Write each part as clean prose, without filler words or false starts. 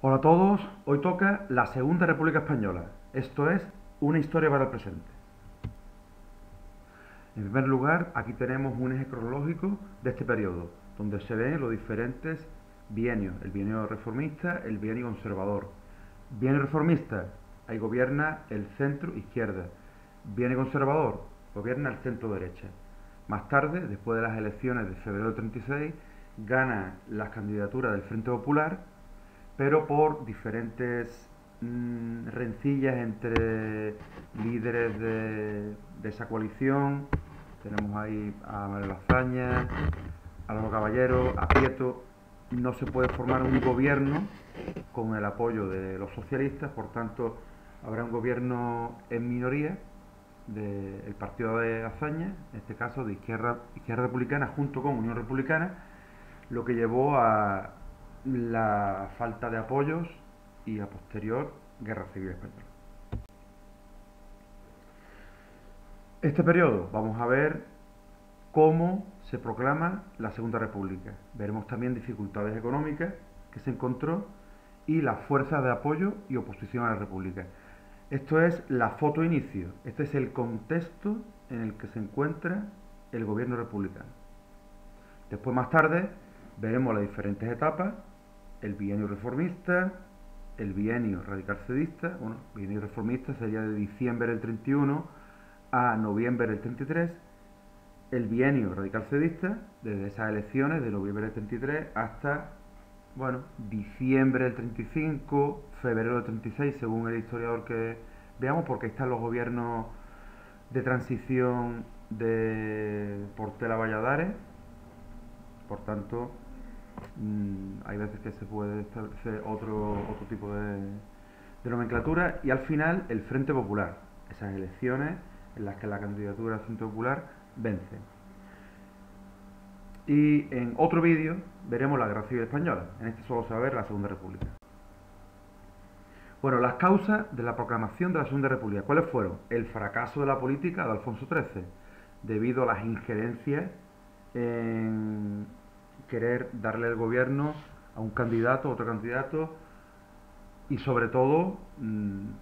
Hola a todos, hoy toca la Segunda República Española, esto es una historia para el presente. En primer lugar, aquí tenemos un eje cronológico de este periodo, donde se ven los diferentes bienios, el bienio reformista, el bienio conservador. Bienio reformista, ahí gobierna el centro izquierda. Bienio conservador, gobierna el centro derecha. Más tarde, después de las elecciones de febrero del 36, gana las candidaturas del Frente Popular, pero por diferentes rencillas entre líderes de esa coalición. Tenemos ahí a Manuel Azaña, a los Caballeros, a Prieto. No se puede formar un gobierno con el apoyo de los socialistas, por tanto habrá un gobierno en minoría del partido de Azaña, en este caso de Izquierda Republicana junto con Unión Republicana, lo que llevó a la falta de apoyos y a posterior Guerra Civil Española. Este periodo vamos a ver cómo se proclama la Segunda República. Veremos también dificultades económicas que se encontró y las fuerzas de apoyo y oposición a la República. Esto es la foto inicio, este es el contexto en el que se encuentra el gobierno republicano. Después, más tarde, veremos las diferentes etapas, el bienio reformista, el bienio radical-cedista. Bueno, el bienio reformista sería de diciembre del 31 a noviembre del 33, el bienio radical-cedista, desde esas elecciones de noviembre del 33 hasta, bueno, diciembre del 35, febrero del 36, según el historiador que veamos, porque ahí están los gobiernos de transición de Portela Valladares. Por tanto, hay veces que se puede establecer otro tipo de nomenclatura. Y al final, el Frente Popular, esas elecciones en las que la candidatura del Frente Popular vence. Y en otro vídeo veremos la Guerra Civil Española. En este solo se va a ver la Segunda República. Bueno, las causas de la proclamación de la Segunda República, ¿cuáles fueron? El fracaso de la política de Alfonso XIII, debido a las injerencias en querer darle el gobierno a un candidato, a otro candidato, y sobre todo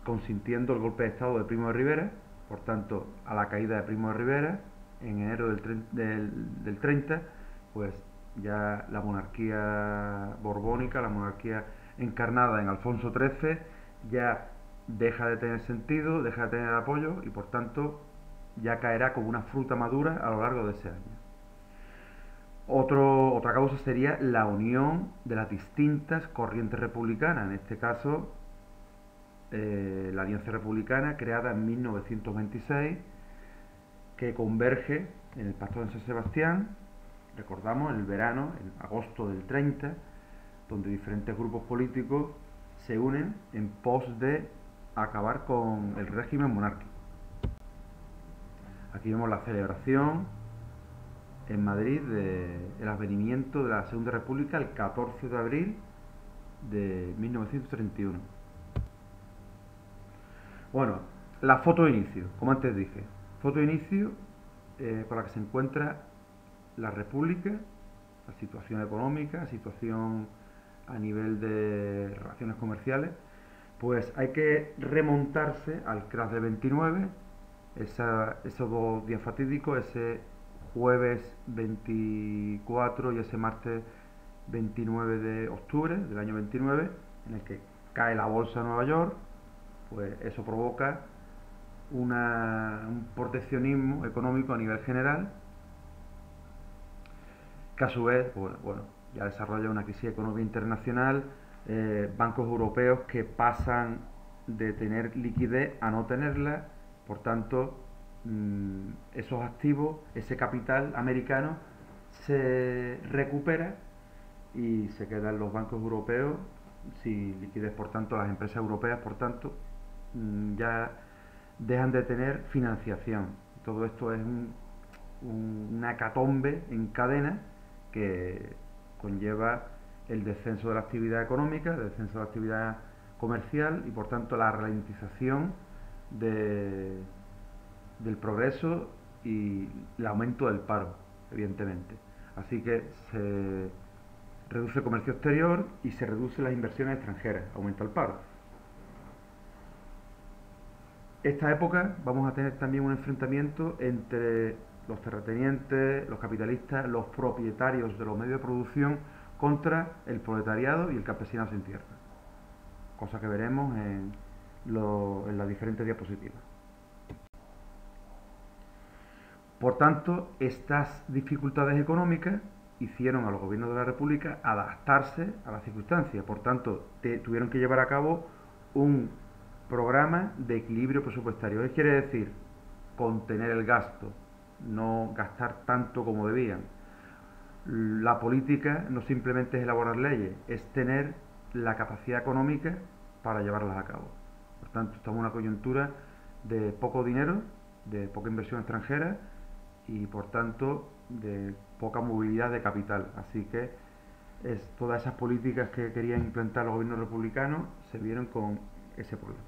consintiendo el golpe de Estado de Primo de Rivera. Por tanto, a la caída de Primo de Rivera en enero del 30, pues ya la monarquía borbónica, la monarquía encarnada en Alfonso XIII, ya deja de tener sentido, deja de tener apoyo y por tanto ya caerá como una fruta madura a lo largo de ese año. Otra causa sería la unión de las distintas corrientes republicanas, en este caso la Alianza Republicana, creada en 1926, que converge en el Pacto de San Sebastián, recordamos, en el verano, en agosto del 30, donde diferentes grupos políticos se unen en pos de acabar con el régimen monárquico. Aquí vemos la celebración en Madrid del advenimiento de la Segunda República el 14 de abril de 1931. Bueno, la foto de inicio, como antes dije. Foto de inicio con la que se encuentra la República, la situación económica, la situación a nivel de relaciones comerciales. Pues hay que remontarse al crash del 29, esos dos días fatídicos, ese jueves 24 y ese martes 29 de octubre del año 29, en el que cae la bolsa de Nueva York. Pues eso provoca un proteccionismo económico a nivel general, que a su vez, bueno, ya desarrolla una crisis económica internacional, bancos europeos que pasan de tener liquidez a no tenerla. Por tanto, esos activos, ese capital americano se recupera y se quedan los bancos europeos sin liquidez. Por tanto, las empresas europeas, por tanto, ya dejan de tener financiación. Todo esto es una hecatombe en cadena que conlleva el descenso de la actividad económica, el descenso de la actividad comercial y por tanto la ralentización del progreso y el aumento del paro, evidentemente. Así que reduce el comercio exterior y se reducen las inversiones extranjeras, aumenta el paro. Esta época vamos a tener también un enfrentamiento entre los terratenientes, los capitalistas, los propietarios de los medios de producción contra el proletariado y el campesinado sin tierra, cosa que veremos en las diferentes diapositivas. Por tanto, estas dificultades económicas hicieron a los gobiernos de la República adaptarse a las circunstancias. Por tanto, tuvieron que llevar a cabo un programa de equilibrio presupuestario. ¿Qué quiere decir? Contener el gasto, no gastar tanto como debían. La política no simplemente es elaborar leyes, es tener la capacidad económica para llevarlas a cabo. Por tanto, estamos en una coyuntura de poco dinero, de poca inversión extranjera y por tanto de poca movilidad de capital. Así que todas esas políticas que querían implantar los gobiernos republicanos se vieron con ese problema.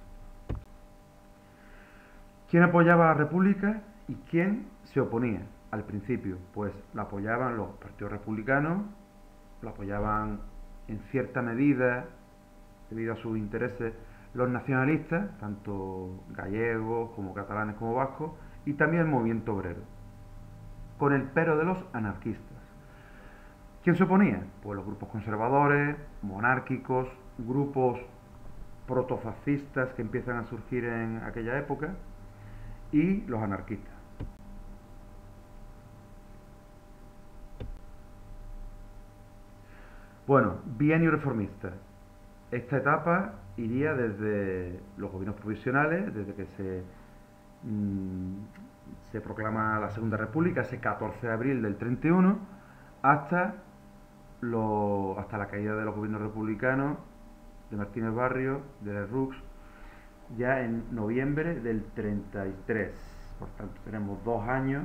¿Quién apoyaba a la República y quién se oponía? Al principio, pues la apoyaban los partidos republicanos, la apoyaban en cierta medida, debido a sus intereses, los nacionalistas, tanto gallegos como catalanes como vascos, y también el movimiento obrero, con el pero de los anarquistas. ¿Quién se oponía? Pues los grupos conservadores, monárquicos, grupos protofascistas que empiezan a surgir en aquella época, y los anarquistas. Bueno, bienio reformista. Esta etapa iría desde los gobiernos provisionales, desde que se proclama la Segunda República, ese 14 de abril del 31, hasta la caída de los gobiernos republicanos, de Martínez Barrio, de Lerroux, ya en noviembre del 33. Por tanto, tenemos 2 años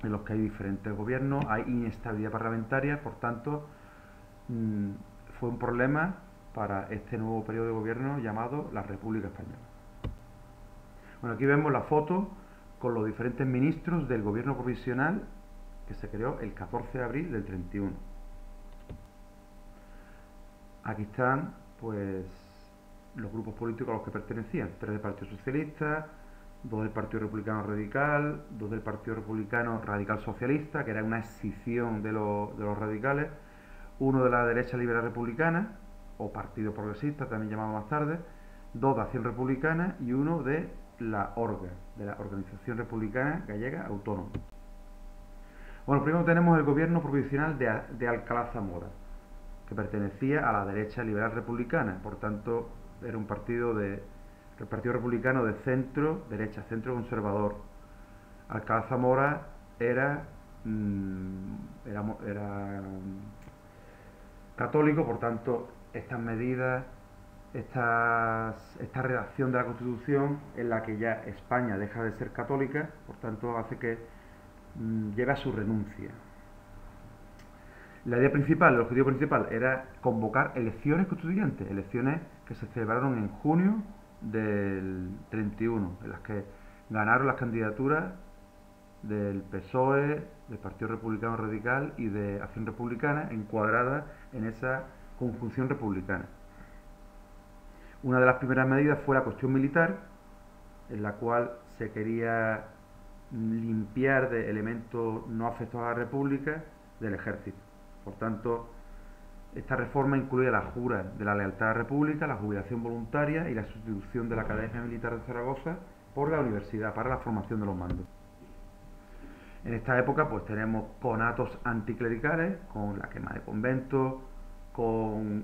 en los que hay diferentes gobiernos, hay inestabilidad parlamentaria, por tanto, fue un problema para este nuevo periodo de gobierno llamado la República Española. Bueno, aquí vemos la foto con los diferentes ministros del gobierno provisional que se creó el 14 de abril del 31. Aquí están, pues, los grupos políticos a los que pertenecían: 3 del Partido Socialista, 2 del Partido Republicano Radical, 2 del Partido Republicano Radical Socialista, que era una escisión de los radicales, 1 de la derecha liberal republicana, o Partido Progresista, también llamado más tarde, 2 de Acción Republicana y 1 de la ORGA, de la Organización Republicana Gallega Autónoma. Bueno, primero tenemos el gobierno provisional de Alcalá Zamora, que pertenecía a la derecha liberal republicana, por tanto era un partido el Partido Republicano de centro, derecha, centro conservador. Alcalá Zamora era católico, por tanto estas medidas, esta redacción de la Constitución en la que ya España deja de ser católica, por tanto hace que lleve a su renuncia. La idea principal, el objetivo principal era convocar elecciones constituyentes, elecciones que se celebraron en junio del 31, en las que ganaron las candidaturas del PSOE, del Partido Republicano Radical y de Acción Republicana, encuadradas en esa conjunción republicana. Una de las primeras medidas fue la cuestión militar, en la cual se quería limpiar de elementos no afectos a la República del ejército. Por tanto, esta reforma incluía la jura de la lealtad a la República, la jubilación voluntaria y la sustitución de la Academia Militar de Zaragoza por la universidad para la formación de los mandos. En esta época pues tenemos conatos anticlericales, con la quema de conventos, con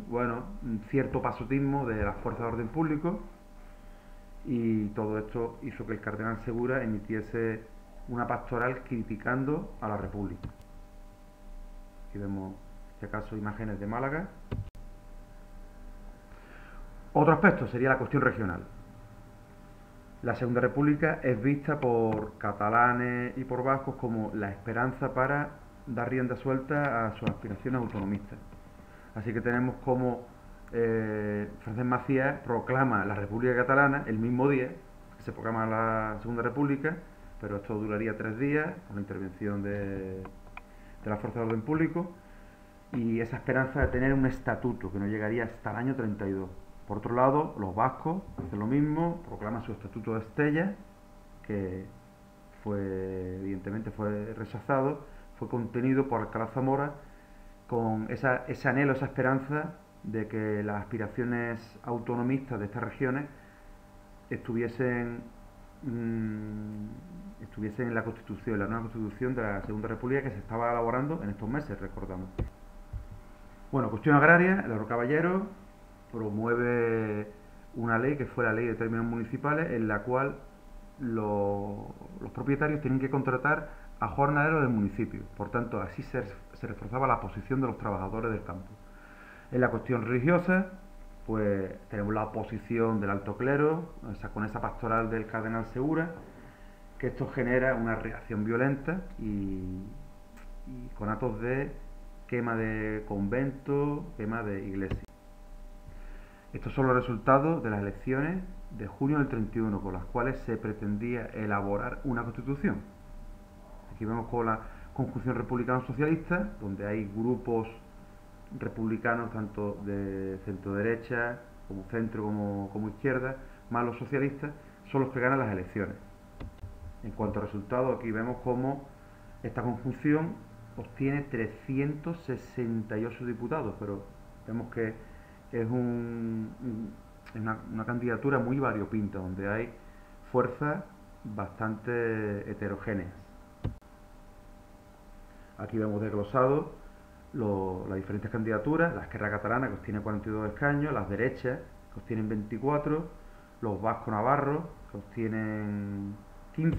cierto pasotismo de las fuerzas de orden público, y todo esto hizo que el cardenal Segura emitiese una pastoral criticando a la República. Aquí vemos, en este caso, imágenes de Málaga. Otro aspecto sería la cuestión regional. La Segunda República es vista por catalanes y por vascos como la esperanza para dar rienda suelta a sus aspiraciones autonomistas. Así que tenemos como Francesc Macías proclama la República Catalana el mismo día que se proclama la Segunda República, pero esto duraría 3 días con la intervención de la Fuerza de Orden Público, y esa esperanza de tener un estatuto que no llegaría hasta el año 32. Por otro lado, los vascos hacen lo mismo, proclaman su estatuto de Estella, que evidentemente fue rechazado, fue contenido por Alcalá Zamora con ese anhelo, esa esperanza de que las aspiraciones autonomistas de estas regiones estuviesen en la Constitución, la nueva Constitución de la Segunda República que se estaba elaborando en estos meses, recordamos. Bueno, cuestión agraria, el Oro Caballero promueve una ley que fue la Ley de Términos Municipales, en la cual los propietarios tienen que contratar a jornaleros del municipio. Por tanto, así se reforzaba la posición de los trabajadores del campo. En la cuestión religiosa, pues tenemos la oposición del alto clero, con esa pastoral del cardenal Segura, que esto genera una reacción violenta y con actos de quema de conventos, quema de iglesias. Estos son los resultados de las elecciones de junio del 31, con las cuales se pretendía elaborar una constitución. Aquí vemos con la conjunción republicano-socialista, donde hay grupos republicanos tanto de centro-derecha, como centro, como izquierda, más los socialistas, son los que ganan las elecciones. En cuanto a resultados, aquí vemos cómo esta conjunción obtiene 368 diputados, pero vemos que es una candidatura muy variopinta, donde hay fuerzas bastante heterogéneas. Aquí vemos desglosado las diferentes candidaturas: la Esquerra Catalana, que obtiene 42 escaños, las derechas, que obtienen 24, los vascos navarros, que obtienen 15,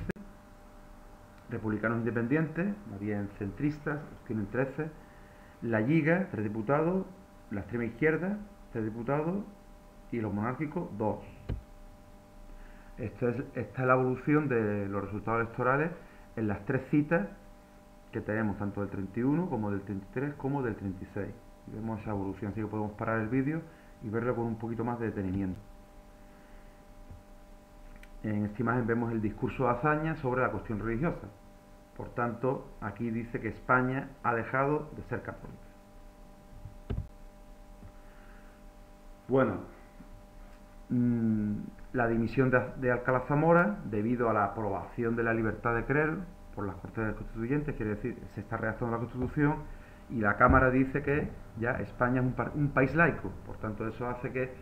republicanos independientes, más bien centristas, obtienen 13, la Lliga, 3 diputados, la extrema izquierda, 3 diputados, y los monárquicos, 2. Esta es la evolución de los resultados electorales en las 3 citas que tenemos, tanto del 31 como del 33 como del 36. Vemos esa evolución, así que podemos parar el vídeo y verlo con un poquito más de detenimiento. En esta imagen vemos el discurso de Azaña sobre la cuestión religiosa. Por tanto, aquí dice que España ha dejado de ser católica. Bueno, la dimisión de Alcalá Zamora, debido a la aprobación de la libertad de creer por las Cortes Constituyentes, quiere decir, se está redactando la Constitución y la Cámara dice que ya España es un país laico. Por tanto, eso hace que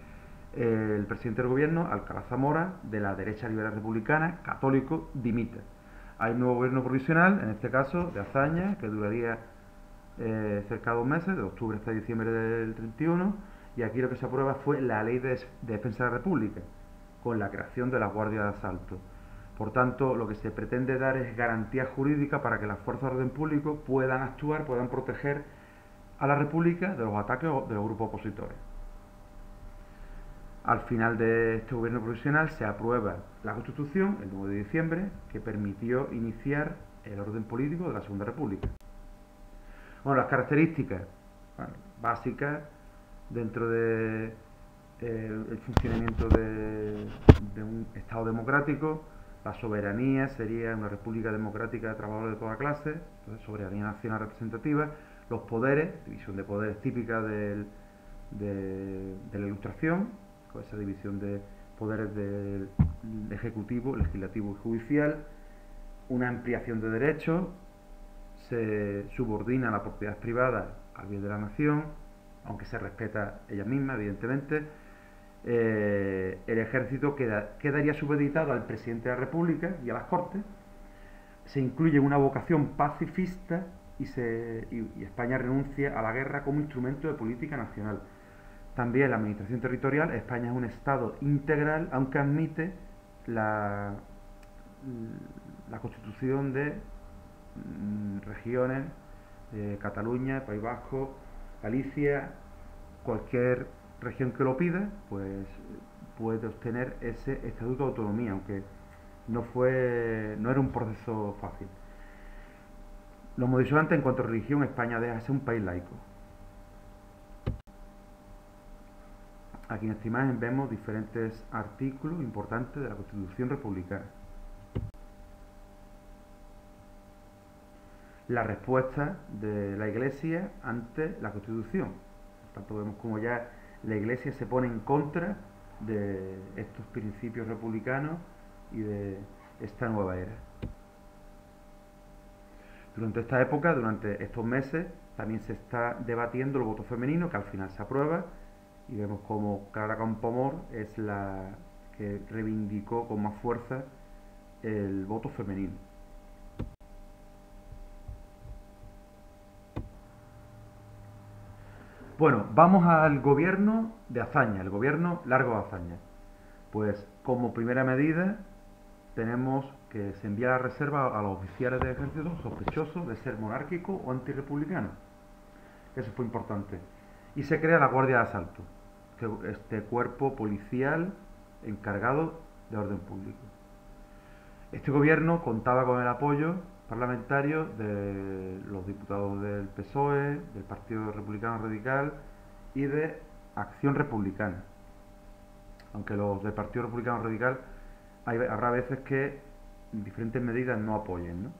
el presidente del gobierno, Alcalá Zamora, de la derecha liberal republicana, católico, dimita. Hay un nuevo gobierno provisional, en este caso de Azaña, que duraría cerca de 2 meses, de octubre hasta diciembre del 31, y aquí lo que se aprueba fue la Ley de Defensa de la República, con la creación de las guardias de asalto. Por tanto, lo que se pretende dar es garantía jurídica para que las fuerzas de orden público puedan actuar, puedan proteger a la República de los ataques de los grupos opositores. Al final de este gobierno provisional se aprueba la Constitución, el 9 de diciembre, que permitió iniciar el orden político de la Segunda República. Bueno, las características básicas dentro de el funcionamiento de un Estado democrático: la soberanía sería una república democrática de trabajadores de toda clase, entonces soberanía nacional representativa. Los poderes, división de poderes típica de la Ilustración, con esa división de poderes del ejecutivo, legislativo y judicial. Una ampliación de derechos, se subordina la propiedad privada al bien de la nación, aunque se respeta ella misma, evidentemente. El ejército quedaría supeditado al presidente de la República y a las Cortes. Se incluye una vocación pacifista y España renuncia a la guerra como instrumento de política nacional. También la administración territorial: España es un Estado integral, aunque admite la constitución de regiones, Cataluña, País Vasco, Galicia. Cualquier región que lo pida, pues puede obtener ese estatuto de autonomía, aunque no era un proceso fácil. Lo hemos dicho antes, en cuanto a religión, España deja de ser un país laico. Aquí en esta imagen vemos diferentes artículos importantes de la Constitución republicana. la respuesta de la Iglesia ante la Constitución. Por tanto, vemos como ya la Iglesia se pone en contra de estos principios republicanos y de esta nueva era. Durante esta época, durante estos meses, también se está debatiendo el voto femenino, que al final se aprueba, y vemos como Clara Campoamor es la que reivindicó con más fuerza el voto femenino. Bueno, vamos al gobierno de Azaña, el gobierno Largo de Azaña. Pues como primera medida tenemos que se envía la reserva a los oficiales de ejército sospechosos de ser monárquico o antirrepublicano. Eso fue importante. Y se crea la Guardia de Asalto, este cuerpo policial encargado de orden público. Este gobierno contaba con el apoyo parlamentario de los diputados del PSOE, del Partido Republicano Radical y de Acción Republicana. Aunque los del Partido Republicano Radical habrá veces que diferentes medidas no apoyen, ¿no?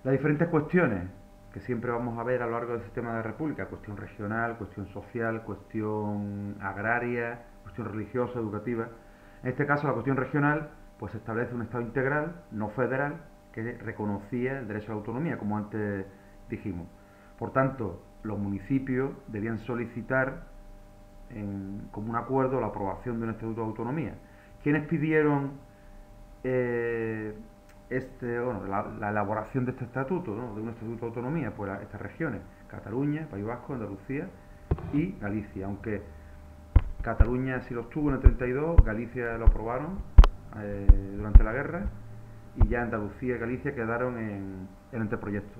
Las diferentes cuestiones que siempre vamos a ver a lo largo del sistema de república, cuestión regional, cuestión social, cuestión agraria, cuestión religiosa, educativa. En este caso, la cuestión regional, pues establece un Estado integral, no federal, que reconocía el derecho a la autonomía, como antes dijimos. Por tanto, los municipios debían solicitar como un acuerdo la aprobación de un Estatuto de Autonomía. ¿Quiénes pidieron la elaboración de este estatuto, ¿no? De un Estatuto de Autonomía? Pues estas regiones: Cataluña, País Vasco, Andalucía y Galicia. Aunque Cataluña sí lo obtuvo en el 32, Galicia lo aprobaron durante la guerra, y ya Andalucía y Galicia quedaron en el anteproyecto.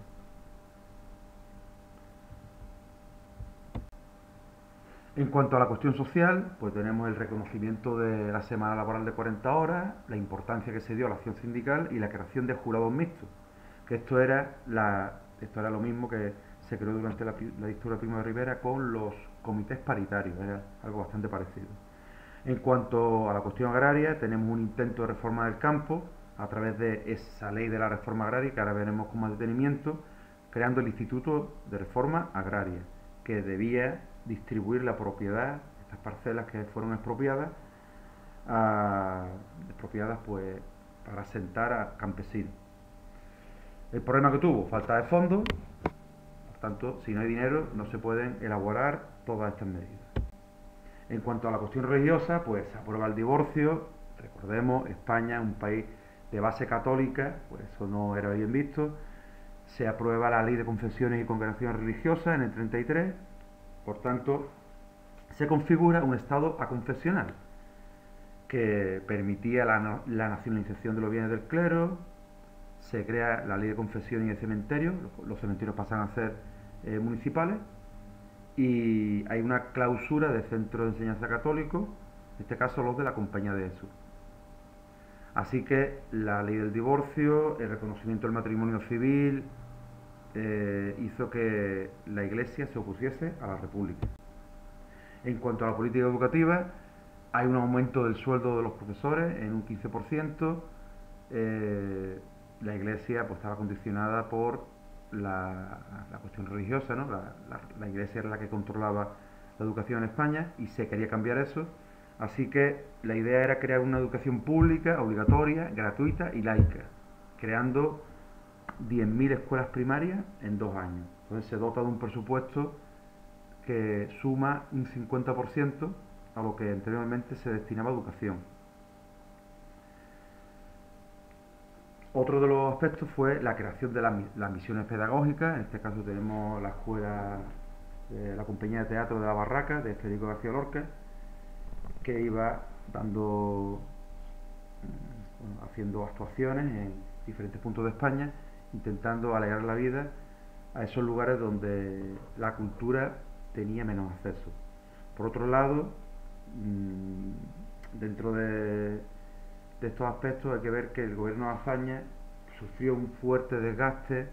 En cuanto a la cuestión social, pues tenemos el reconocimiento de la semana laboral de 40 horas, la importancia que se dio a la acción sindical y la creación de jurados mixtos, que esto era lo mismo que se creó durante la dictadura de Primo de Rivera con los comités paritarios, era algo bastante parecido. En cuanto a la cuestión agraria, tenemos un intento de reforma del campo a través de esa ley de la reforma agraria, que ahora veremos con más detenimiento, creando el Instituto de Reforma Agraria, que debía distribuir la propiedad, estas parcelas que fueron expropiadas pues para asentar a campesinos. El problema que tuvo, falta de fondos, por tanto, si no hay dinero, no se pueden elaborar todas estas medidas. En cuanto a la cuestión religiosa, pues se aprueba el divorcio. Recordemos, España, un país de base católica, pues eso no era bien visto. Se aprueba la ley de confesiones y congregaciones religiosas en el 33. Por tanto, se configura un Estado aconfesional que permitía la nacionalización de los bienes del clero. Se crea la ley de confesión y de cementerios. Los cementerios pasan a ser municipales. Y hay una clausura de centros de enseñanza católico, en este caso los de la Compañía de Jesús. Así que la ley del divorcio, el reconocimiento del matrimonio civil, hizo que la Iglesia se opusiese a la República. En cuanto a la política educativa, hay un aumento del sueldo de los profesores en un 15%. La Iglesia pues estaba condicionada por la cuestión religiosa, ¿no? La Iglesia era la que controlaba la educación en España y se quería cambiar eso. Así que la idea era crear una educación pública, obligatoria, gratuita y laica, creando 10.000 escuelas primarias en 2 años. Entonces se dota de un presupuesto que suma un 50% a lo que anteriormente se destinaba a educación. Otro de los aspectos fue la creación de las misiones pedagógicas. En este caso tenemos la escuela, la compañía de teatro de la Barraca, de Federico García Lorca, que iba haciendo actuaciones en diferentes puntos de España, intentando alegrar la vida a esos lugares donde la cultura tenía menos acceso. Por otro lado, dentro de estos aspectos hay que ver que el gobierno de Azaña sufrió un fuerte desgaste.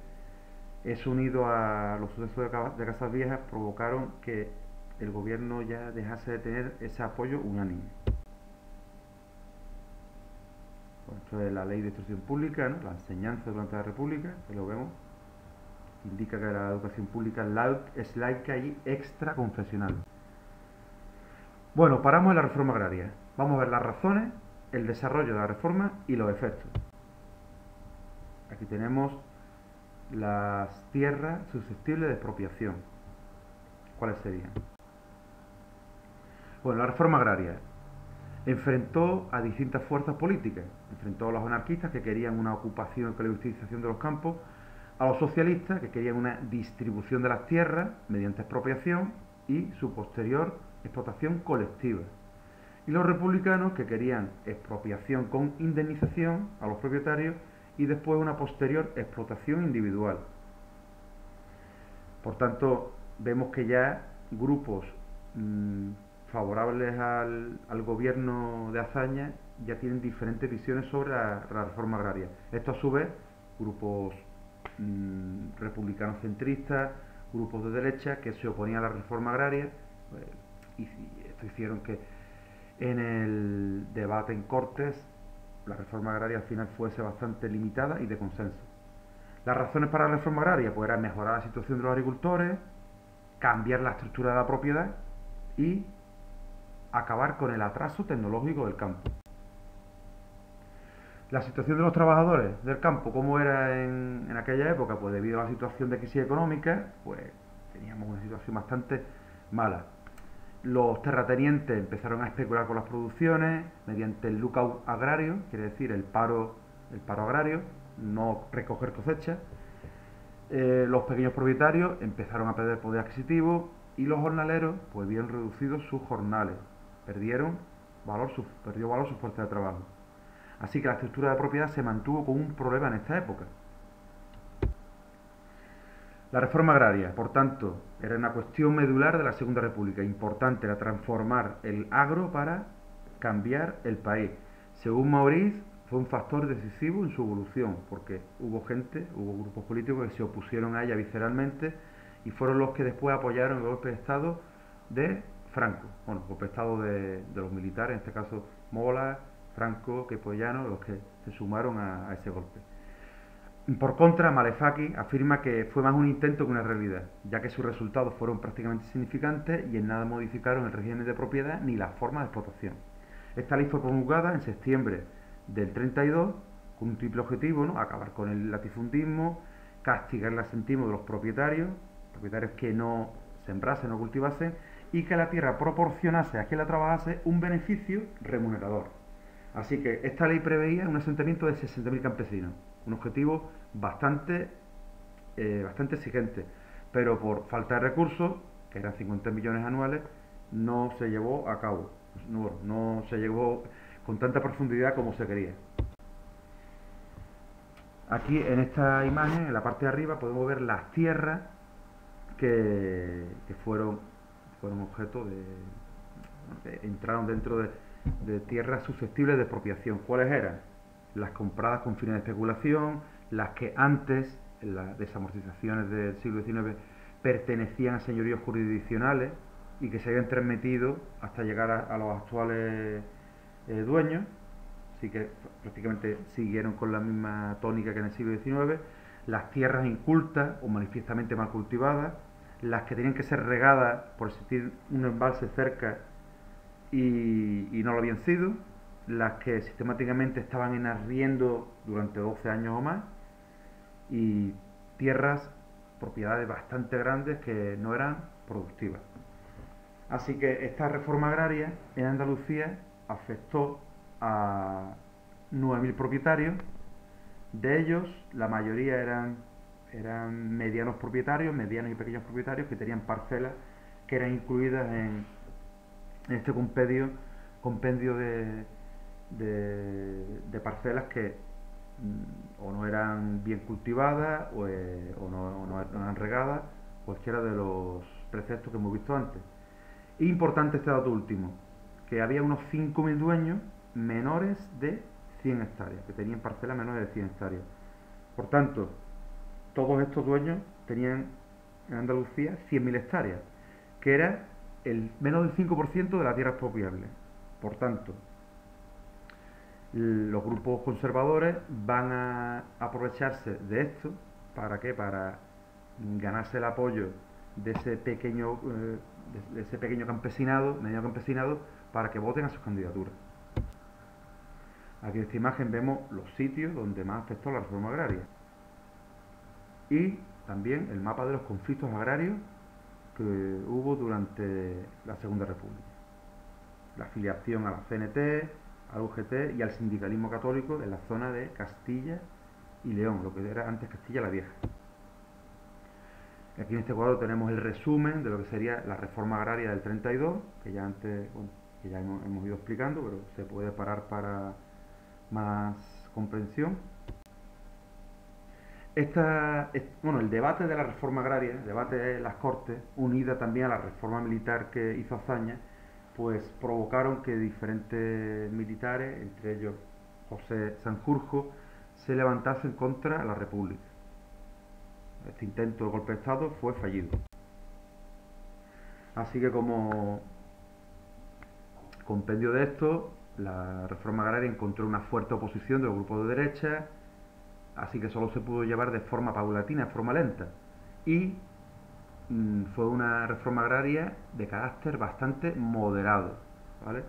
Eso, unido a los sucesos de Casas Viejas, provocaron que el gobierno ya dejase de tener ese apoyo unánime. Bueno, esto es la ley de instrucción pública, ¿no? La enseñanza durante la República, que lo vemos, indica que la educación pública es laica y extraconfesional. Bueno, paramos en la reforma agraria. Vamos a ver las razones, el desarrollo de la reforma y los efectos. Aquí tenemos las tierras susceptibles de expropiación. ¿Cuáles serían? Bueno, la reforma agraria enfrentó a distintas fuerzas políticas. Enfrentó a los anarquistas, que querían una ocupación y colectivización de los campos, a los socialistas, que querían una distribución de las tierras mediante expropiación y su posterior explotación colectiva, y los republicanos, que querían expropiación con indemnización a los propietarios y después una posterior explotación individual. Por tanto, vemos que ya grupos favorables al gobierno de Azaña ya tienen diferentes visiones sobre la reforma agraria. Esto, a su vez, grupos republicanos centristas, grupos de derecha que se oponían a la reforma agraria, y esto hicieron que en el debate en Cortes la reforma agraria al final fuese bastante limitada y de consenso. Las razones para la reforma agraria pues eran mejorar la situación de los agricultores, cambiar la estructura de la propiedad y acabar con el atraso tecnológico del campo. La situación de los trabajadores del campo, ¿cómo era en aquella época? Pues debido a la situación de crisis económica, pues teníamos una situación bastante mala. Los terratenientes empezaron a especular con las producciones mediante el lookout agrario, quiere decir el paro agrario, no recoger cosechas. Los pequeños propietarios empezaron a perder poder adquisitivo y los jornaleros pues vieron reducidos sus jornales, perdió valor su fuerza de trabajo. Así que la estructura de propiedad se mantuvo como un problema en esta época. La reforma agraria, por tanto, era una cuestión medular de la Segunda República. Importante era transformar el agro para cambiar el país. Según Maurice, fue un factor decisivo en su evolución, porque hubo grupos políticos que se opusieron a ella visceralmente y fueron los que después apoyaron el golpe de Estado de Franco. Bueno, el golpe de Estado de los militares, en este caso Mola, Franco, Quepollano, los que se sumaron a ese golpe. Por contra, Malefaki afirma que fue más un intento que una realidad, ya que sus resultados fueron prácticamente insignificantes y en nada modificaron el régimen de propiedad ni la forma de explotación. Esta ley fue promulgada en septiembre del 32 con un triple objetivo, ¿no? Acabar con el latifundismo, castigar el asentismo de los propietarios que no sembrasen o cultivasen, y que la tierra proporcionase a quien la trabajase un beneficio remunerador. Así que esta ley preveía un asentamiento de 60.000 campesinos, un objetivo bastante exigente, pero por falta de recursos, que eran 50 millones anuales, no se llevó a cabo, no se llevó con tanta profundidad como se quería. Aquí en esta imagen, en la parte de arriba, podemos ver las tierras que fueron objeto entraron dentro de tierras susceptibles de expropiación. ¿Cuáles eran? Las compradas con fines de especulación, las que antes, en las desamortizaciones del siglo XIX, pertenecían a señoríos jurisdiccionales y que se habían transmitido hasta llegar a los actuales dueños, así que prácticamente siguieron con la misma tónica que en el siglo XIX. Las tierras incultas o manifiestamente mal cultivadas, las que tenían que ser regadas por existir un embalse cerca y no lo habían sido, las que sistemáticamente estaban en arriendo durante 12 años o más, y tierras, propiedades bastante grandes que no eran productivas. Así que esta reforma agraria en Andalucía afectó a 9.000 propietarios. De ellos, la mayoría eran medianos y pequeños propietarios que tenían parcelas que eran incluidas en este compendio de parcelas que o no eran bien cultivadas o no eran regadas, cualquiera de los preceptos que hemos visto antes. Importante este dato último, que había unos 5.000 dueños menores de 100 hectáreas, que tenían parcelas menores de 100 hectáreas. Por tanto, todos estos dueños tenían en Andalucía 100.000 hectáreas, que era el menos del 5% de la tierra expropiable. Por tanto, Los grupos conservadores van a aprovecharse de esto. ¿Para qué? Para ganarse el apoyo de ese pequeño campesinado, medio campesinado, para que voten a sus candidaturas. Aquí en esta imagen vemos los sitios donde más afectó la reforma agraria y también el mapa de los conflictos agrarios que hubo durante la Segunda República. La afiliación a la CNT, al UGT y al sindicalismo católico en la zona de Castilla y León, lo que era antes Castilla la Vieja. Aquí en este cuadro tenemos el resumen de lo que sería la reforma agraria del 32, que ya antes, bueno, que ya hemos ido explicando, pero se puede parar para más comprensión. El debate de la reforma agraria, el debate de las Cortes, unida también a la reforma militar que hizo Azaña, pues provocaron que diferentes militares, entre ellos José Sanjurjo, se levantasen contra la República. Este intento de golpe de Estado fue fallido. Así que como compendio de esto, la reforma agraria encontró una fuerte oposición de los grupos de derecha, así que solo se pudo llevar de forma paulatina, de forma lenta. Y fue una reforma agraria de carácter bastante moderado, ¿vale?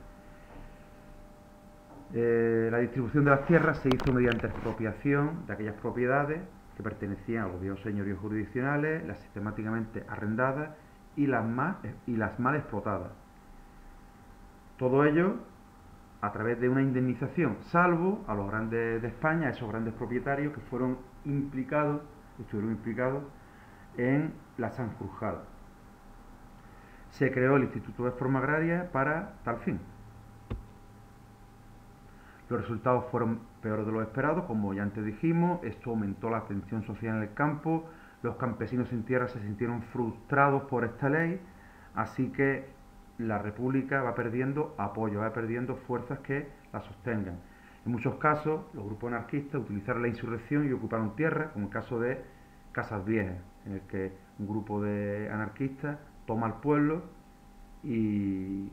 La distribución de las tierras se hizo mediante expropiación de aquellas propiedades que pertenecían a los viejos señoríos jurisdiccionales, las sistemáticamente arrendadas y las mal explotadas. Todo ello a través de una indemnización, salvo a los grandes de España, a esos grandes propietarios que estuvieron implicados en la Sanjurjada. Se creó el Instituto de Reforma Agraria para tal fin. Los resultados fueron peores de lo esperado, como ya antes dijimos. Esto aumentó la tensión social en el campo. Los campesinos sin tierra se sintieron frustrados por esta ley, así que la República va perdiendo apoyo, va perdiendo fuerzas que la sostengan. En muchos casos, los grupos anarquistas utilizaron la insurrección y ocuparon tierra, como el caso de Casas Viejas, en el que un grupo de anarquistas toma el pueblo y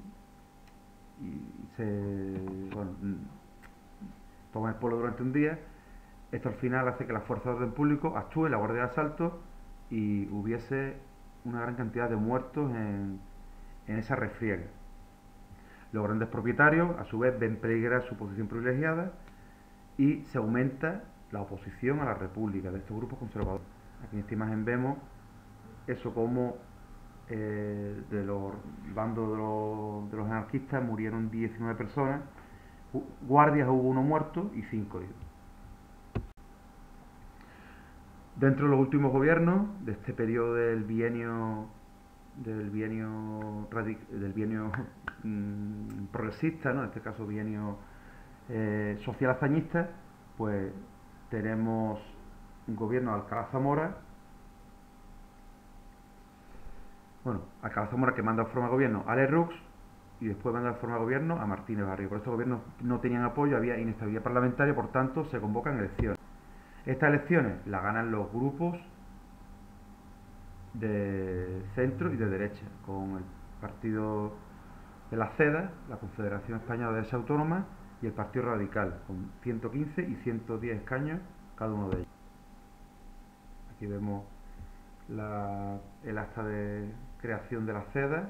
toma el pueblo durante un día. Esto al final hace que las fuerzas de orden público actúen, la guardia de asalto, y hubiese una gran cantidad de muertos en esa refriega. Los grandes propietarios, a su vez, ven peligrar su posición privilegiada y se aumenta la oposición a la República de estos grupos conservadores. Aquí en esta imagen vemos eso como de los bandos de los anarquistas murieron 19 personas, guardias hubo 1 muerto y 5 heridos. Dentro de los últimos gobiernos de este periodo del bienio progresista, ¿no? En este caso bienio social hazañista, pues tenemos un gobierno de Alcalá Zamora. Alcalá Zamora, que manda en forma de gobierno a Lerroux y después manda en forma de gobierno a Martínez Barrio. Por estos gobiernos no tenían apoyo, había inestabilidad parlamentaria, por tanto se convocan elecciones. Estas elecciones las ganan los grupos de centro y de derecha, con el partido de la CEDA, la Confederación Española de Derecha Autónoma, y el Partido Radical, con 115 y 110 escaños cada uno de ellos. Aquí vemos el acta de creación de la CEDA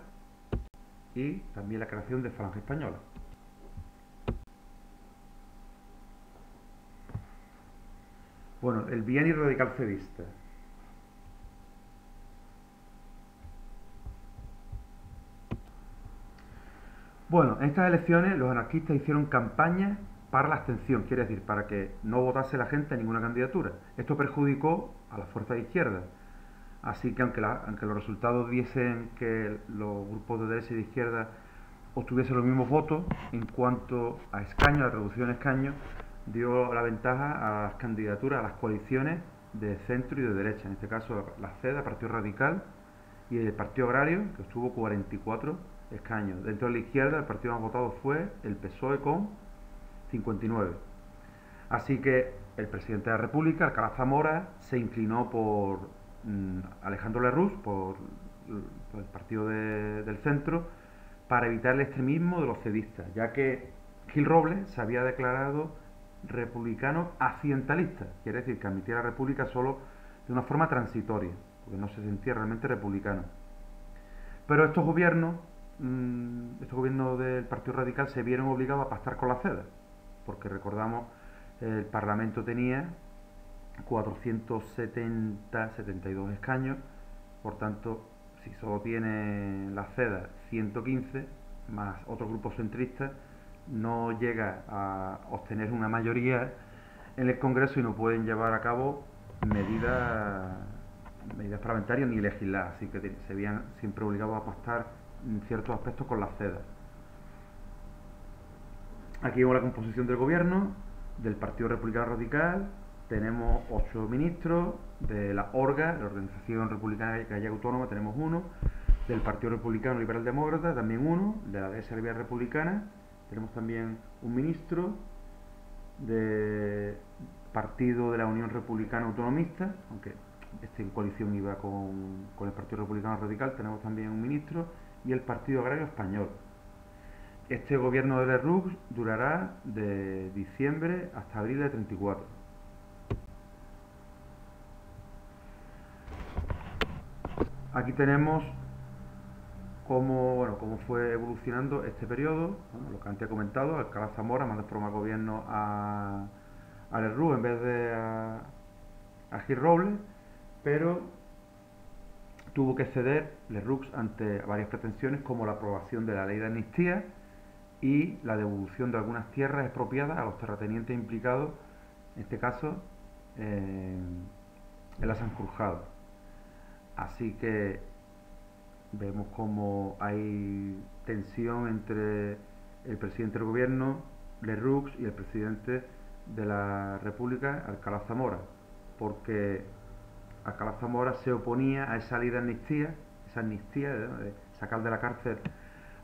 y también la creación de Falange Española. El bienio radical cedista. En estas elecciones los anarquistas hicieron campaña para la abstención, quiere decir, para que no votase la gente a ninguna candidatura. Esto perjudicó a las fuerzas de izquierda. Así que aunque los resultados diesen que los grupos de derecha y de izquierda obtuviesen los mismos votos, en cuanto a escaños, la reducción de escaños, dio la ventaja a las candidaturas, a las coaliciones de centro y de derecha. En este caso la CEDA, el Partido Radical, y el Partido Agrario, que obtuvo 44 escaños. Dentro de la izquierda, el partido más votado fue el PSOE con 59. Así que el presidente de la República, Alcalá Zamora, se inclinó por Alejandro Lerroux, por el partido del centro, para evitar el extremismo de los cedistas, ya que Gil Robles se había declarado republicano accidentalista, quiere decir que admitía la república solo de una forma transitoria, porque no se sentía realmente republicano. Pero estos gobiernos del Partido Radical se vieron obligados a pactar con la CEDA, porque recordamos, el Parlamento tenía 472 escaños, por tanto, si solo tiene la CEDA 115, más otros grupos centristas, no llega a obtener una mayoría en el Congreso y no pueden llevar a cabo medidas, medidas parlamentarias ni legislar, así que se veían siempre obligados a pactar en ciertos aspectos con la CEDA. Aquí vemos la composición del gobierno, del Partido Republicano Radical. Tenemos 8 ministros, de la ORGA, la Organización Republicana Gallega Autónoma, tenemos uno, del Partido Republicano Liberal Demócrata también uno, de la Derecha Liberal Republicana tenemos también un ministro, del Partido de la Unión Republicana Autonomista, aunque en coalición iba con el Partido Republicano Radical, tenemos también un ministro, y el Partido Agrario Español. Este gobierno de Lerroux durará de diciembre hasta abril de 34. Aquí tenemos cómo fue evolucionando este periodo, lo que antes he comentado. Alcalá Zamora mandó a formar gobierno a Lerroux en vez de a Gil Robles, pero tuvo que ceder Lerroux ante varias pretensiones, como la aprobación de la ley de amnistía y la devolución de algunas tierras expropiadas a los terratenientes implicados, en este caso en la Sanjurjada. Así que vemos como hay tensión entre el presidente del gobierno, Lerroux, y el presidente de la República, Alcalá Zamora, porque Alcalá Zamora se oponía a esa ley de amnistía, de sacar de la cárcel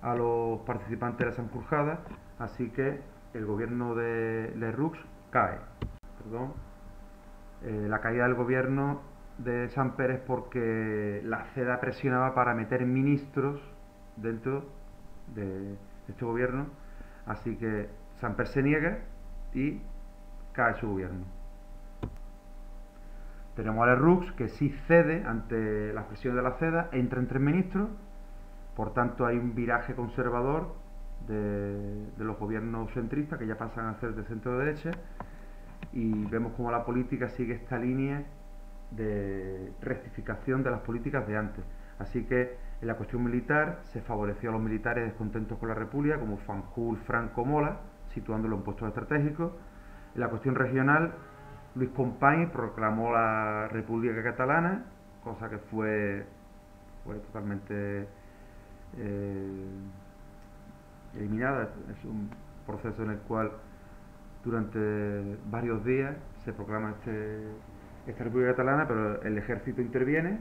a los participantes de la Sanjurjada, así que el gobierno de Lerroux cae. La caída del gobierno de Samper es porque la CEDA presionaba para meter ministros dentro de este gobierno, así que Samper se niega y cae su gobierno. Tenemos a Lerroux, que sí cede ante las presiones de la CEDA, entra en 3 ministros, por tanto hay un viraje conservador de los gobiernos centristas, que ya pasan a ser de centro derecha, y vemos como la política sigue esta línea de rectificación de las políticas de antes. Así que en la cuestión militar se favoreció a los militares descontentos con la República, como Fanjul, Franco, Mola, situándolo en puestos estratégicos. En la cuestión regional, Luis Companys proclamó la República Catalana, cosa que fue totalmente eliminada. Es un proceso en el cual durante varios días se proclama esta República Catalana, pero el ejército interviene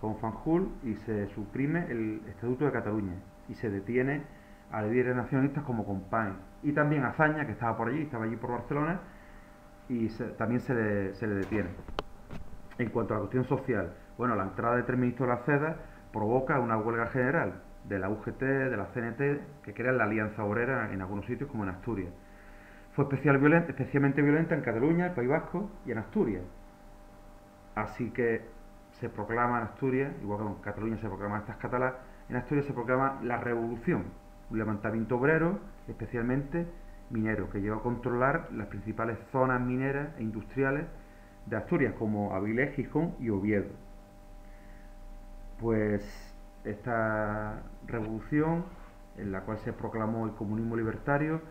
con Fanjul y se suprime el Estatuto de Cataluña y se detiene a líderes nacionalistas como Companys y también a Azaña, que estaba allí por Barcelona, y también se le detiene. En cuanto a la cuestión social, la entrada de 3 ministros de la CEDA provoca una huelga general de la UGT, de la CNT, que crean la Alianza Obrera en algunos sitios como en Asturias. Fue especialmente violenta en Cataluña, el País Vasco y en Asturias. Así que se proclama en Asturias, igual que en Cataluña se proclama estas catalas, en Asturias se proclama la revolución, un levantamiento obrero, especialmente minero, que llegó a controlar las principales zonas mineras e industriales de Asturias, como Avilés, Gijón y Oviedo. Pues esta revolución, en la cual se proclamó el comunismo libertario,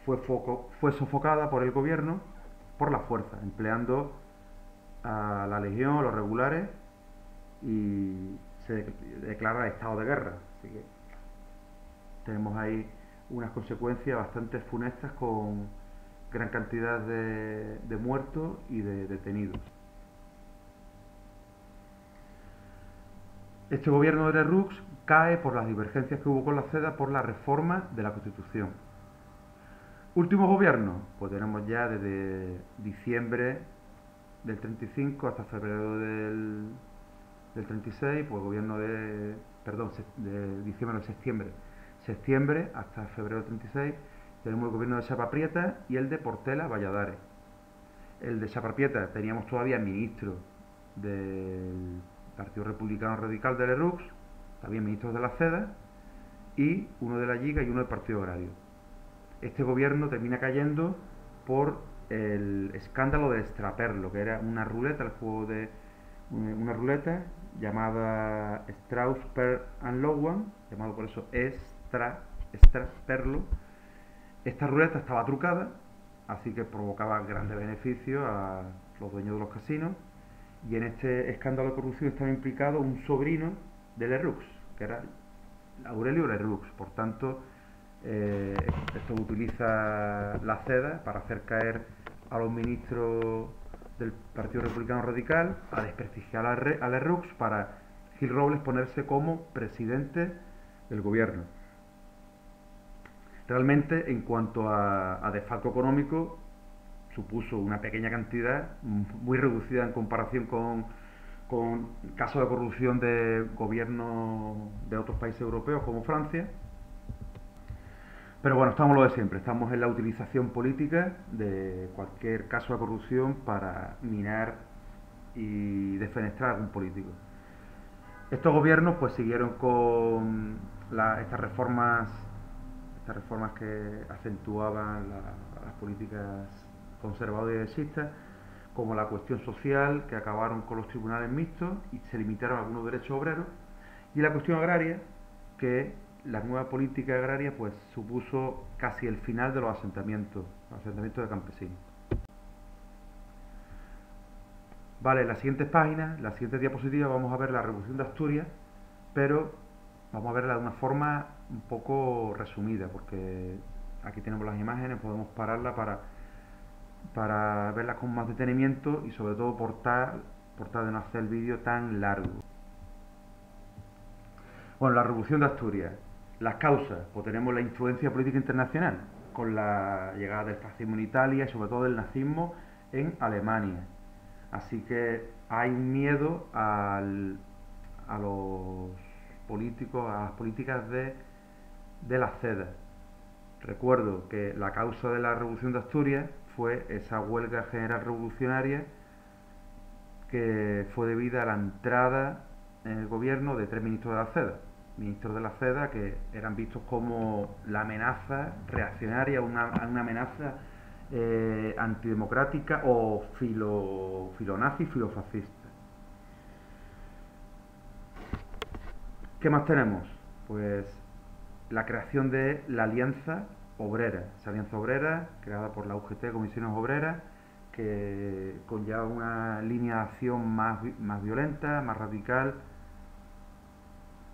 fue sofocada por el gobierno por la fuerza, empleando a la legión, a los regulares, y se declara estado de guerra. Así que tenemos ahí unas consecuencias bastante funestas, con gran cantidad de muertos y de detenidos. Este gobierno de Lerroux cae por las divergencias que hubo con la CEDA por la reforma de la Constitución. Último gobierno, pues tenemos ya desde diciembre del 35 hasta febrero del 36, pues gobierno de diciembre al septiembre hasta febrero del 36, Tenemos el gobierno de Chapa Prieta y el de Portela Valladares. El de Chapa Prieta teníamos todavía ministro del Partido Republicano Radical de Lerroux, también ministros de la CEDA, y uno de la Lliga y uno del Partido Agrario. Este gobierno termina cayendo por el escándalo de Extraperlo, que era una ruleta, el juego de una ruleta llamada Strauss Per and Lowan, llamado por eso Extraperlo. Esta ruleta estaba trucada, así que provocaba grandes beneficios a los dueños de los casinos, y en este escándalo de corrupción estaba implicado un sobrino de Lerroux, que era Aurelio Lerroux. Por tanto, esto utiliza la CEDA para hacer caer a los ministros del Partido Republicano Radical, a desprestigiar a Lerroux, para Gil Robles ponerse como presidente del gobierno. Realmente, en cuanto a desfalco económico, supuso una pequeña cantidad, muy reducida en comparación con casos de corrupción de gobiernos de otros países europeos como Francia. Pero bueno, estamos lo de siempre, estamos en la utilización política de cualquier caso de corrupción para minar y defenestrar a algún político. Estos gobiernos pues siguieron con estas reformas que acentuaban las políticas conservadoras y progresistas, como la cuestión social, que acabaron con los tribunales mixtos y se limitaron algunos derechos obreros, y la cuestión agraria, que la nueva política agraria pues supuso casi el final de los asentamientos de campesinos. Vale, en las siguientes páginas, en las siguientes diapositivas, vamos a ver la Revolución de Asturias, pero vamos a verla de una forma un poco resumida, porque aquí tenemos las imágenes, podemos pararla para verlas con más detenimiento y sobre todo por tal de no hacer el vídeo tan largo. Bueno, la Revolución de Asturias. Las causas, pues tenemos la influencia política internacional, con la llegada del fascismo en Italia y sobre todo del nazismo en Alemania. Así que hay un miedo a los políticos, a las políticas de la CEDA. Recuerdo que la causa de la Revolución de Asturias fue esa huelga general revolucionaria que fue debida a la entrada en el gobierno de 3 ministros de la CEDA. Ministros de la CEDA que eran vistos como la amenaza reaccionaria, una amenaza antidemocrática o filonazi, filofascista. ¿Qué más tenemos? Pues la creación de la Alianza Obrera. Esa Alianza Obrera, creada por la UGT, Comisiones Obreras, que conlleva una línea de acción más violenta, más radical,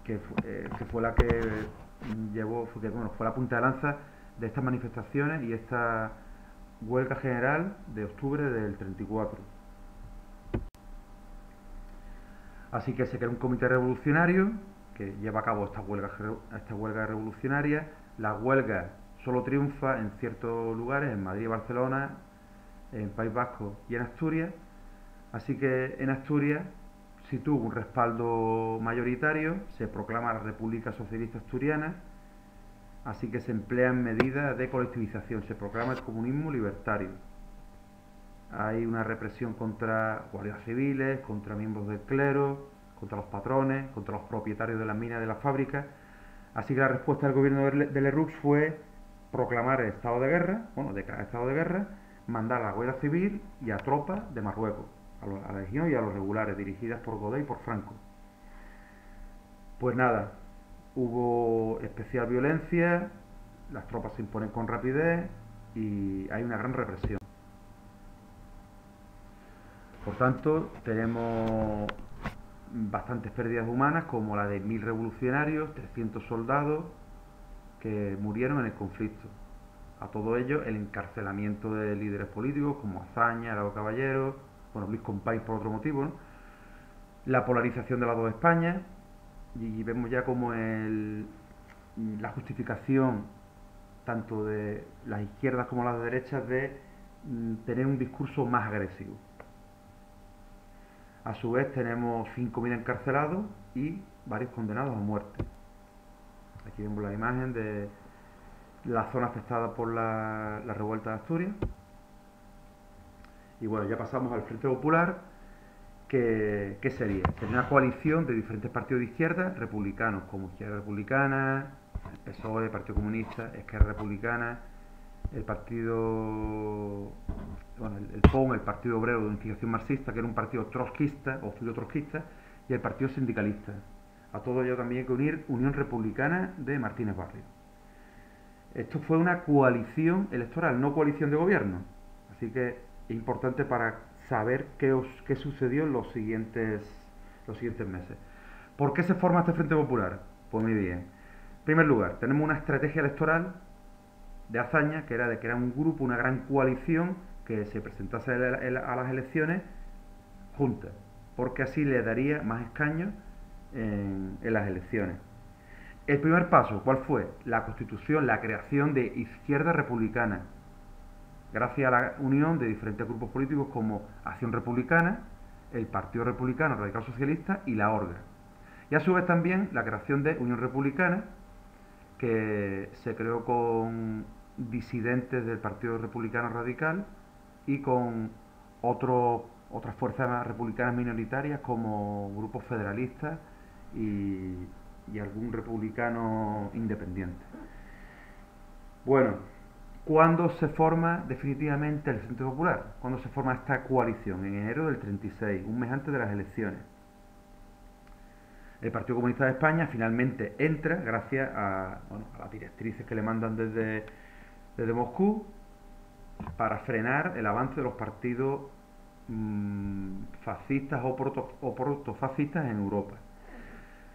que fue la que fue la punta de lanza de estas manifestaciones y esta huelga general de octubre del 34. Así que se crea un comité revolucionario que lleva a cabo esta huelga revolucionaria. La huelga solo triunfa en ciertos lugares, en Madrid y Barcelona, en País Vasco y en Asturias. Así que en Asturias sí tuvo un respaldo mayoritario, se proclama la República Socialista Asturiana, así que se emplean medidas de colectivización, se proclama el comunismo libertario. Hay una represión contra guardias civiles, contra miembros del clero, contra los patrones, contra los propietarios de las minas y de las fábricas. Así que la respuesta del gobierno de Lerroux fue proclamar el estado de guerra, declarar estado de guerra, mandar a la Guardia Civil y a tropas de Marruecos, a la Legión y a los regulares, dirigidas por Godet y por Franco. Pues nada, hubo especial violencia, las tropas se imponen con rapidez y hay una gran represión. Por tanto, tenemos bastantes pérdidas humanas, como la de 1000 revolucionarios, 300 soldados que murieron en el conflicto. A todo ello, el encarcelamiento de líderes políticos como Azaña, Lago Caballero, Luis Companys por otro motivo, ¿no? La polarización de las dos Españas, y vemos ya como la justificación tanto de las izquierdas como las derechas de tener un discurso más agresivo. A su vez tenemos 5.000 encarcelados y varios condenados a muerte. Aquí vemos la imagen de la zona afectada por la revuelta de Asturias. Y bueno, ya pasamos al Frente Popular, que sería? Sería una coalición de diferentes partidos de izquierda, republicanos como Izquierda Republicana, el PSOE, el Partido Comunista, Esquerra Republicana, el Partido, bueno, el PON, el Partido Obrero de Unificación Marxista, que era un partido trotskista o filo-trotskista, y el Partido Sindicalista. A todo ello también hay que unir Unión Republicana de Martínez Barrio. Esto fue una coalición electoral, no coalición de gobierno. Así que es importante para saber qué sucedió en los siguientes meses. ¿Por qué se forma este Frente Popular? Pues muy bien. En primer lugar, tenemos una estrategia electoral de hazaña, que era un grupo, una gran coalición que se presentase a las elecciones juntas, porque así le daría más escaños en las elecciones. El primer paso, ¿cuál fue? La constitución, la creación de Izquierda Republicana, gracias a la unión de diferentes grupos políticos como Acción Republicana, el Partido Republicano Radical Socialista y la Orga. Y a su vez también la creación de Unión Republicana, que se creó con disidentes del Partido Republicano Radical y con otras fuerzas republicanas minoritarias como grupos federalistas y algún republicano independiente. Bueno, ¿cuándo se forma definitivamente el Frente Popular? ¿Cuándo se forma esta coalición? En enero del 36, un mes antes de las elecciones. El Partido Comunista de España finalmente entra gracias a las directrices que le mandan desde Moscú para frenar el avance de los partidos fascistas o protofascistas en Europa.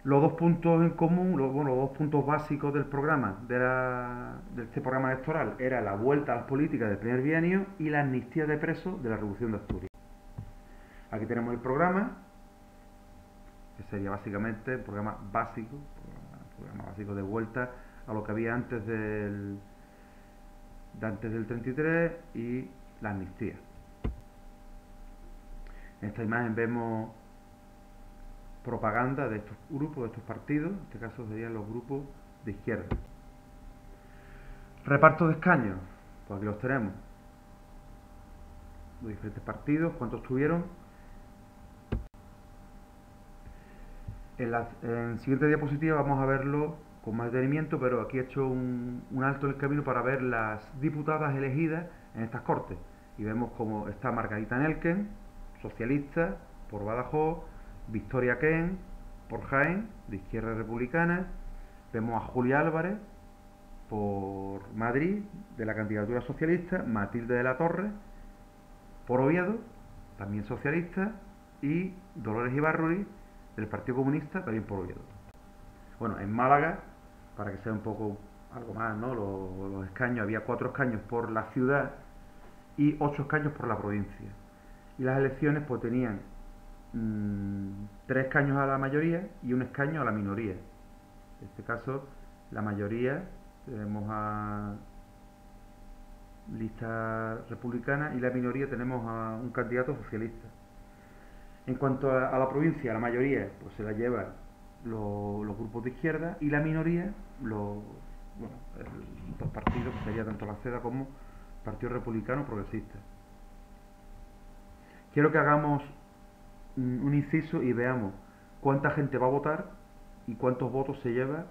Los dos puntos en común, los dos puntos básicos del programa, de este programa electoral, era la vuelta a las políticas del primer bienio y la amnistía de presos de la Revolución de Asturias. Aquí tenemos el programa, que sería básicamente el programa básico de vuelta a lo que había antes del 33 y la amnistía. En esta imagen vemos propaganda de estos grupos, de estos partidos, en este caso serían los grupos de izquierda. Reparto de escaños, pues aquí los tenemos. Los diferentes partidos, ¿cuántos tuvieron? En la siguiente diapositiva vamos a verlo con más detenimiento, pero aquí he hecho un alto en el camino para ver las diputadas elegidas en estas cortes. Y vemos como está Margarita Nelken, socialista, por Badajoz, Victoria Ken, por Jaén, de Izquierda Republicana. Vemos a Julia Álvarez, por Madrid, de la candidatura socialista, Matilde de la Torre, por Oviedo, también socialista, y Dolores Ibarruri, del Partido Comunista, también por Oviedo. Bueno, en Málaga, para que sea un poco algo más, ¿no? Los escaños, había 4 escaños por la ciudad y 8 escaños por la provincia. Y las elecciones pues tenían 3 escaños a la mayoría y 1 escaño a la minoría. En este caso, la mayoría tenemos a lista republicana y la minoría tenemos a un candidato socialista. En cuanto a la provincia, la mayoría pues se la lleva los grupos de izquierda y la minoría los dos partidos, que sería tanto la CEDA como el Partido Republicano Progresista. Quiero que hagamos un inciso y veamos cuánta gente va a votar y cuántos votos se lleva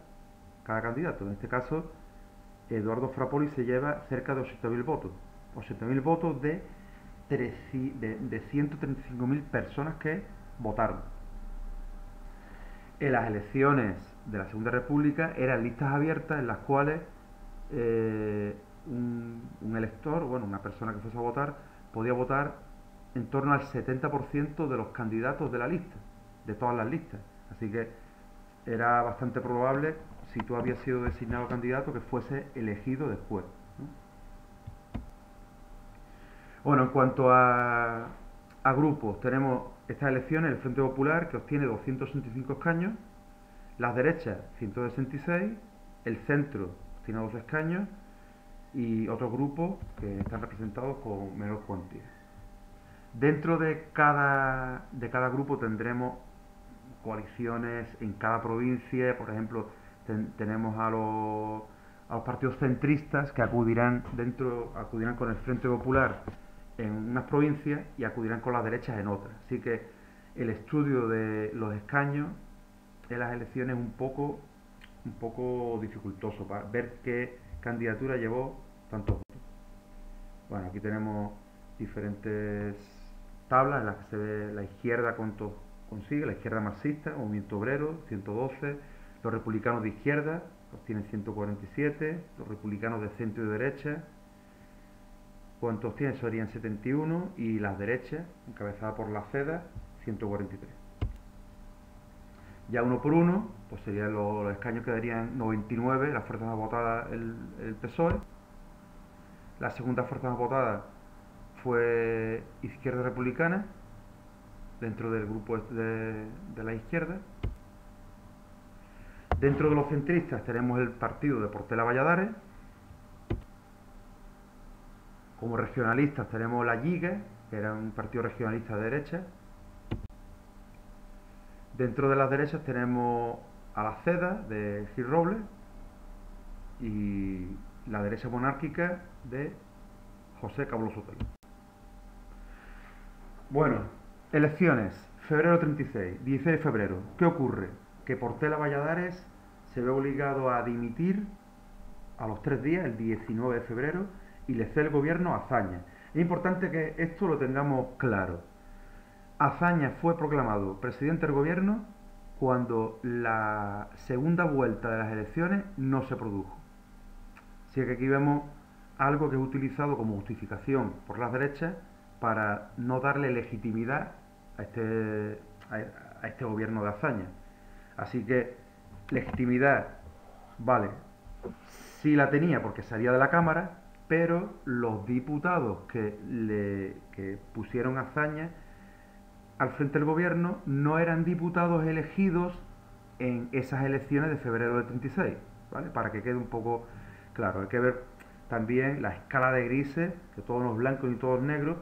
cada candidato. En este caso, Eduardo Frapoli se lleva cerca de 80.000 votos. 80.000 votos de 135.000 personas que votaron. En las elecciones de la Segunda República eran listas abiertas en las cuales un elector, una persona que fuese a votar, podía votar en torno al 70% de los candidatos de la lista, de todas las listas. Así que era bastante probable, si tú habías sido designado candidato, que fuese elegido después, ¿no? Bueno, en cuanto a grupos, tenemos estas elecciones, el Frente Popular, que obtiene 265 escaños, las derechas 166, el centro tiene 2 escaños y otros grupos que están representados con menor cuantía. Dentro de cada grupo tendremos coaliciones en cada provincia. Por ejemplo, tenemos a a los partidos centristas que acudirán con el Frente Popular en unas provincias y acudirán con las derechas en otras. Así que el estudio de los escaños en las elecciones es un poco dificultoso para ver qué candidatura llevó tantos votos. Bueno, aquí tenemos diferentes tablas en las que se ve la izquierda cuánto consigue, la izquierda marxista, Movimiento Obrero, 112, los republicanos de izquierda obtienen 147, los republicanos de centro y derecha, cuántos tienen, serían 71, y las derechas, encabezada por la CEDA, 143. Ya uno por uno, pues serían los escaños, quedarían 99, las fuerzas más votadas el PSOE. La segunda fuerza más votada fue Izquierda Republicana, dentro del grupo de la izquierda. Dentro de los centristas tenemos el partido de Portela Valladares. Como regionalistas tenemos la Lliga, que era un partido regionalista de derecha. Dentro de las derechas tenemos a la CEDA de Gil Robles y la derecha monárquica de José Cablo Sotelo. Bueno, elecciones, febrero 36, 16 de febrero. ¿Qué ocurre? Que Portela Valladares se ve obligado a dimitir a los 3 días, el 19 de febrero, y le cede el gobierno a Azaña. Es importante que esto lo tengamos claro. Azaña fue proclamado presidente del gobierno cuando la segunda vuelta de las elecciones no se produjo. Así que aquí vemos algo que es utilizado como justificación por las derechas para no darle legitimidad a este gobierno de Azaña. Así que legitimidad, vale, sí la tenía porque salía de la Cámara, pero los diputados que pusieron a Azaña al frente del gobierno no eran diputados elegidos en esas elecciones de febrero del 36, ¿vale? Para que quede un poco claro. Hay que ver también la escala de grises, que todos los blancos y todos negros,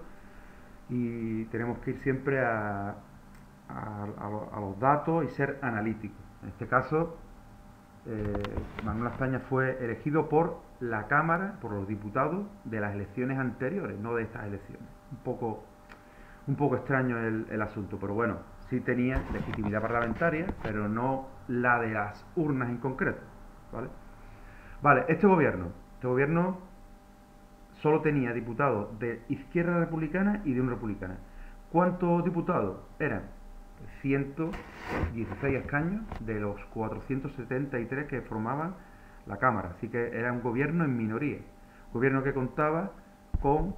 y tenemos que ir siempre a los datos y ser analíticos. En este caso, Manuel Azaña fue elegido por la Cámara, por los diputados de las elecciones anteriores, no de estas elecciones. Un poco extraño el asunto, pero bueno, sí tenía legitimidad parlamentaria, pero no la de las urnas en concreto, ¿vale? Vale, este gobierno solo tenía diputados de Izquierda Republicana y de Unión Republicana. ¿Cuántos diputados eran? 116 escaños de los 473 que formaban la Cámara, así que era un gobierno en minoría, un gobierno que contaba con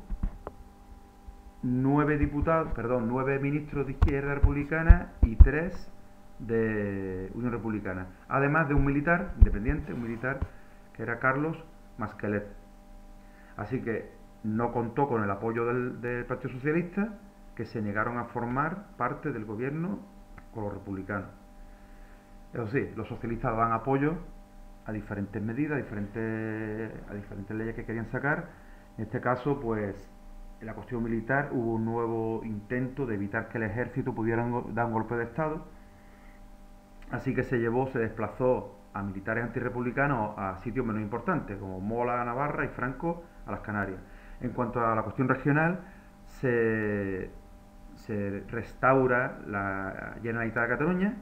9 ministros de Izquierda Republicana y 3 de Unión Republicana, además de un militar independiente, que era Carlos Masquelet. Así que no contó con el apoyo del Partido Socialista, que se negaron a formar parte del gobierno con los republicanos. Eso sí, los socialistas daban apoyo a diferentes medidas, a diferentes leyes que querían sacar. En este caso, pues, en la cuestión militar hubo un nuevo intento de evitar que el ejército pudiera dar un golpe de Estado. Así que se desplazó a militares antirrepublicanos a sitios menos importantes, como Mola a Navarra y Franco a las Canarias. En cuanto a la cuestión regional, se restaura la Generalitat de Cataluña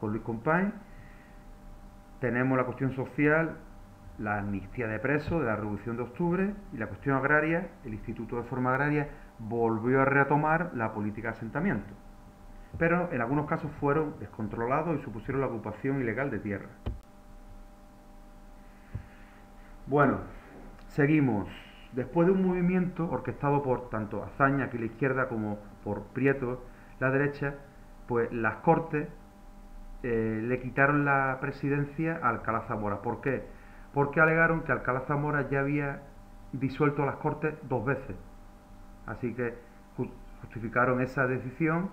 con Luis Companys. Tenemos la cuestión social, la amnistía de presos de la Revolución de Octubre, y la cuestión agraria, el Instituto de Reforma Agraria volvió a retomar la política de asentamiento, pero en algunos casos fueron descontrolados y supusieron la ocupación ilegal de tierra. Bueno, seguimos. Después de un movimiento orquestado por tanto Azaña, aquí la izquierda, como por Prieto, la derecha, pues las Cortes le quitaron la presidencia a Alcalá Zamora. ¿Por qué? Porque alegaron que Alcalá Zamora ya había disuelto las Cortes 2 veces. Así que justificaron esa decisión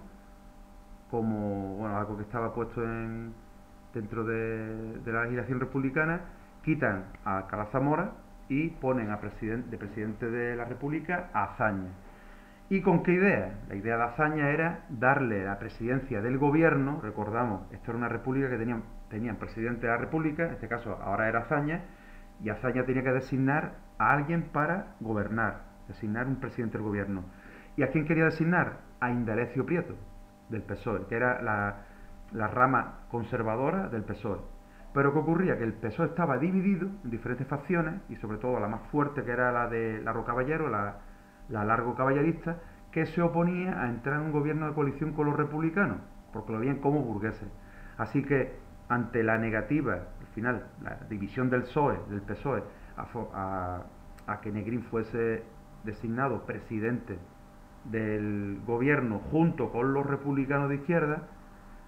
como algo que estaba puesto dentro de la legislación republicana. Quitan a Alcalá Zamora y ponen de presidente de la República a Azaña. ¿Y con qué idea? La idea de Azaña era darle la presidencia del gobierno. Recordamos, esto era una república que tenían presidente de la República, en este caso ahora era Azaña, y Azaña tenía que designar a alguien para gobernar, designar un presidente del gobierno. ¿Y a quién quería designar? A Indalecio Prieto, del PSOE, que era la rama conservadora del PSOE. Pero ¿qué ocurría? Que el PSOE estaba dividido en diferentes facciones, y sobre todo la más fuerte, que era la de Largo Caballero, la Largo Caballerista, que se oponía a entrar en un gobierno de coalición con los republicanos, porque lo veían como burgueses. Así que, ante la negativa, al final, la división del PSOE, del PSOE, a que Negrín fuese designado presidente del gobierno junto con los republicanos de izquierda,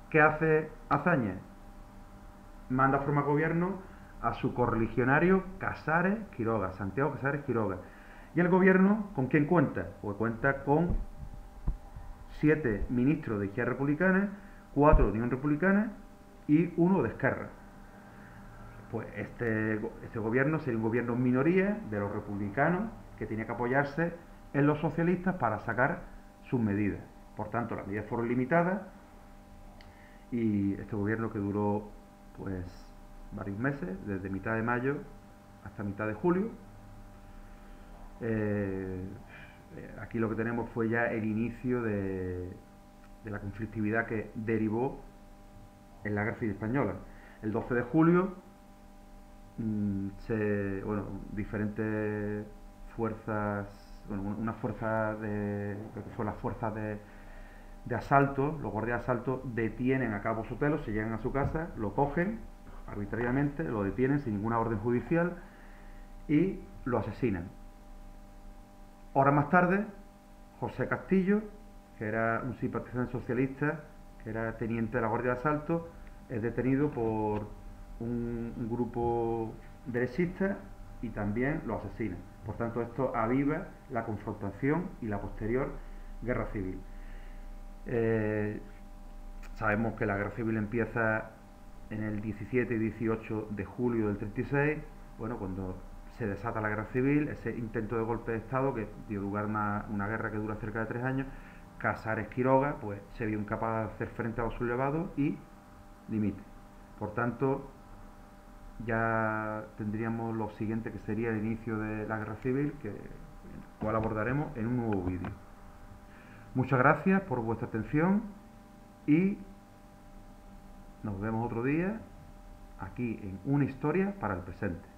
¿qué hace Azaña? Manda a formar gobierno a su correligionario Casares Quiroga, Santiago Casares Quiroga. ¿Y el gobierno con quién cuenta? Pues cuenta con 7 ministros de Izquierda Republicana, 4 de Unión Republicana y 1 de Esquerra. Pues este gobierno sería un gobierno en minoría de los republicanos que tenía que apoyarse en los socialistas para sacar sus medidas. Por tanto, las medidas fueron limitadas y este gobierno que duró pues varios meses, desde mitad de mayo hasta mitad de julio. Aquí lo que tenemos fue ya el inicio de la conflictividad que derivó en la Guerra Civil Española. El 12 de julio, diferentes fuerzas, una fuerza creo que son las fuerzas de asalto, los guardias de asalto detienen a Cabo Sotelo, se llegan a su casa, lo cogen arbitrariamente, lo detienen sin ninguna orden judicial y lo asesinan. Horas más tarde, José Castillo, que era un simpatizante socialista, que era teniente de la Guardia de Asalto, es detenido por un grupo derechista y también lo asesina. Por tanto, esto aviva la confrontación y la posterior guerra civil. Sabemos que la guerra civil empieza en el 17 y 18 de julio del 36, cuando se desata la guerra civil, ese intento de golpe de Estado que dio lugar a una guerra que dura cerca de 3 años. Casares Quiroga pues se vio incapaz de hacer frente a los sublevados y dimite. Por tanto, ya tendríamos lo siguiente, que sería el inicio de la guerra civil, el cual abordaremos en un nuevo vídeo. Muchas gracias por vuestra atención y nos vemos otro día aquí en Una historia para el presente.